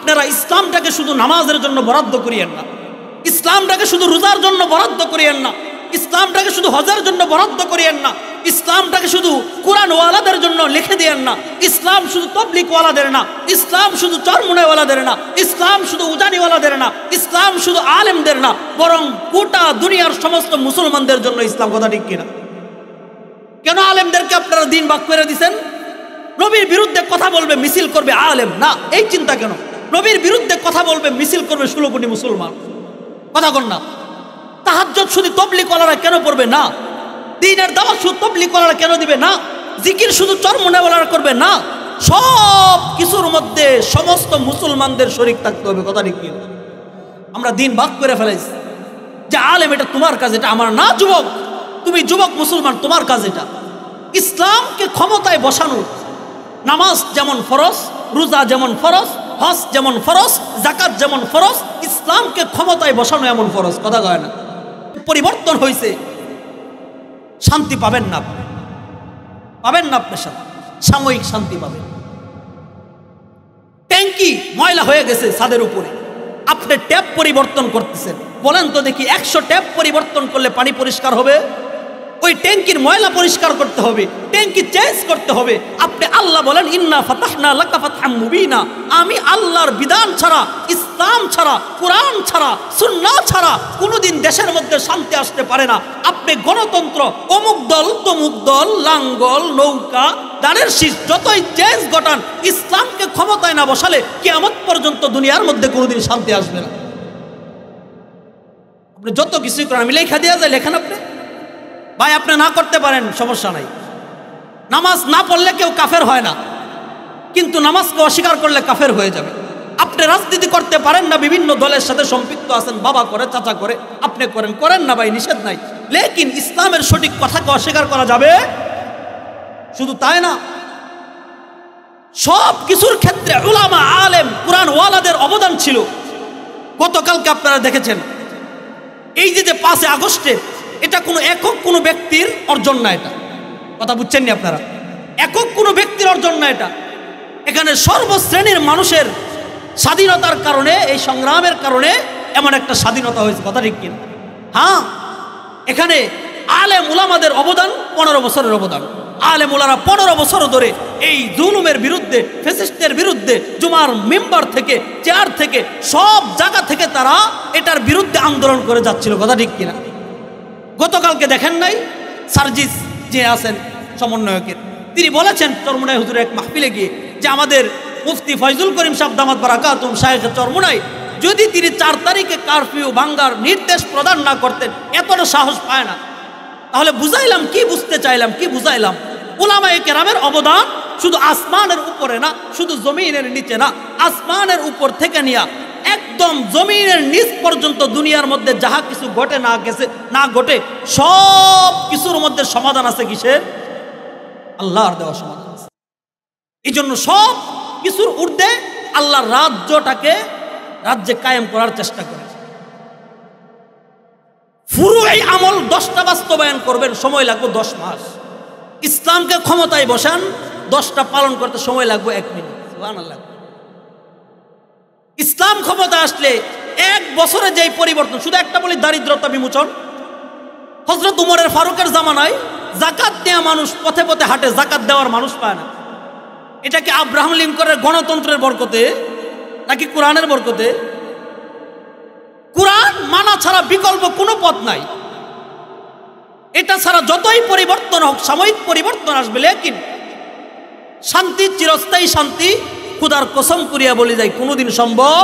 আপনারা ইসলামটাকে শুধু নামাজের জন্য বরাদ্দ করিয়েন না, ইসলামটাকে শুধু রোজার জন্য বরাদ্দ করিয়েন না, ইসলামটাকে শুধু হজের জন্য বরাদ্দ করিয়েন না, ইসলামটাকে শুধু কোরআনওয়ালাদের জন্য লিখে দিয়েন না, ইসলাম শুধু তবলিগওয়ালাদের না, ইসলাম শুধু চরমুনাইওয়ালাদের না, ইসলাম শুধু উজানিওয়ালাদের না, ইসলাম শুধু আলেমদের না, বরং গোটা দুনিয়ার সমস্ত মুসলমানদের জন্য ইসলাম। কথা ঠিক কিনা? কেন আলেমদেরকে আপনারা দিন ভাগ করে দিচ্ছেন? নবীর বিরুদ্ধে কথা বলবে, মিছিল করবে আলেম না, এই চিন্তা কেন? নবীর বিরুদ্ধে কথা বলবে, মিছিল করবে 16 কোটি মুসলমান, কথা কন না। তাহাজ্জুদ শুধু তবলিগওয়ালারা কেন পড়বে না? দ্বীনের দাওয়াত শুধু তবলিগওয়ালারা কেন দিবে না? জিকির শুধু চরমুনাইওয়ালারা করবে না? সব কিছুর মধ্যে সমস্ত মুসলমানদের শরীক থাকতে হবে। কথা ঠিক কি? আমরা দিন ভাগ করে ফেলাইছি যে আলেম এটা তোমার কাজ, এটা আমার না। যুবক, তুমি যুবক মুসলমান, তোমার কাজ এটা। ইসলামকে ক্ষমতায় বসানো, নামাজ যেমন ফরজ, রোজা যেমন ফরজ, হজ যেমন ফরজ, যাকাত যেমন ফরজ, ইসলামকে ক্ষমতায় বসানো এমন ফরজ। কথা কয় না? পরিবর্তন হয়েছে, শান্তি পাবেন না, পাবেন না। আপনার সাথে সাময়িক শান্তি পাবেন। ট্যাঙ্কি ময়লা হয়ে গেছে ছাদের উপরে, আপনি ট্যাপ পরিবর্তন করতেছেন। বলেন তো দেখি, 100 ট্যাপ পরিবর্তন করলে পানি পরিষ্কার হবে? ওই ট্যাঙ্কির ময়লা পরিষ্কার করতে হবে, ট্যাঙ্কি চেঞ্জ করতে হবে। আপনি আল্লাহ বলেন ইন্না ফাতাহনা লাকা ফাতহাম মুবিনা, আমি আল্লাহর বিধান ছাড়া, ইসলাম ছাড়া, কোরআন ছাড়া, সুন্নাহ ছাড়া কোনোদিন দেশের মধ্যে শান্তি আসতে পারে না। আপনি গণতন্ত্র, অমুক দল তমুক দল, লাঙ্গল নৌকা দাঁড়ের শীষ যতই চেঞ্জ ঘটান, ইসলামকে ক্ষমতায় না বসালে কিয়ামত পর্যন্ত দুনিয়ার মধ্যে কোনোদিন শান্তি আসবে না। আপনি যত কিছুই করেন, আমি লেখা দেওয়া যায়, লেখেন আপনি ভাই, আপনি না করতে পারেন, সমস্যা নাই। নামাজ না পড়লে কেউ কাফের হয় না, কিন্তু নামাজকে অস্বীকার করলে কাফের হয়ে যাবে। আপনি রাজনীতি করতে পারেন না, বিভিন্ন দলের সাথে সম্পৃক্ত আছেন, বাবা করে চাচা করে, আপনি করেন, করেন না ভাই, নিষেধ নাই। লেকিন ইসলামের সঠিক কথাকে অস্বীকার করা যাবে? শুধু তাই না, সব কিছুর ক্ষেত্রে উলামা আলেম কুরআন ওয়ালাদের অবদান ছিল। গতকালকে আপনারা দেখেছেন, এই যে 5 আগস্টে, এটা কোনো একক কোনো ব্যক্তির অর্জন না। এটা কথা বুঝছেন নি আপনারা? একক কোনো ব্যক্তির অর্জন না এটা। এখানে সর্বশ্রেণীর মানুষের স্বাধীনতার কারণে, এই সংগ্রামের কারণে এমন একটা স্বাধীনতা হয়েছে। কথা ঠিক কিনা? হ্যাঁ, এখানে আলেম উলামাদের অবদান 15 বছরের অবদান। আলেম উলারা 15 বছর ধরে এই জুলুমের বিরুদ্ধে, ফ্যাসিস্টদের বিরুদ্ধে জুমার মেম্বার থেকে, চেয়ার থেকে, সব জায়গা থেকে তারা এটার বিরুদ্ধে আন্দোলন করে যাচ্ছিল। কথা ঠিক কিনা? গতকালকে দেখেন নাই, সার্জিস যে আছেন সমন্বয়কের, তিনি বলেছেন চরমুনাই হুজুরের এক মাহফিলে গিয়ে যে আমাদের মুফতি ফয়জুল করিম সাহেব দামাত বারাকাতুহুম শায়েখ চরমুনাই যদি তিনি 4 তারিখে কারফিউ ভাঙ্গার নির্দেশ প্রদান না করতেন, এতটা সাহস পায় না। তাহলে বুঝাইলাম কি, বুঝতে চাইলাম কি বুঝাইলাম? উলামায়ে কেরামের অবদান শুধু আসমানের উপরে না, শুধু জমিনের নিচে না, আসমানের উপর থেকে নিয়ে একদম জমিনের নিচ পর্যন্ত দুনিয়ার মধ্যে যাহা কিছু ঘটে না গেছে না ঘটে, সব কিছুর মধ্যে সমাধান আছে। কিসের? আল্লাহর দেওয়া সমাধান আছে। এই জন্য সব কিছুর ঊর্ধ্বে আল্লাহর রাজ্যে কায়েম করার চেষ্টা করে। পুরো এই আমল 10টা বাস্তবায়ন করবেন, সময় লাগবে 10 মাস। ইসলামকে ক্ষমতায় বসান, 10টা পালন করতে সময় লাগবে 1 মিনিট। সুবহানাল্লাহ। ইসলাম ক্ষমতা আসলে 1 বছরে যেই পরিবর্তন, শুধু একটা বলি, দারিদ্রতা বিমোচন। হযরত উমরের ফারুকের জামানায় যাকাত দেওয়া মানুষ পথে পথে হাঁটে, যাকাত দেওয়ার মানুষ পায় না। এটা কি আব্রাহাম লিঙ্কনের গণতন্ত্রের বরকতে নাকি কোরআনের বরকতে? কোরআন মানা ছাড়া বিকল্প কোনো পথ নাই। এটা ছাড়া যতই পরিবর্তন হোক, সাময়িক পরিবর্তন আসবে, লেকিন শান্তি, চিরস্থায়ী শান্তি, খুদার কসম করিয়া বলি যায়, কোনোদিন সম্ভব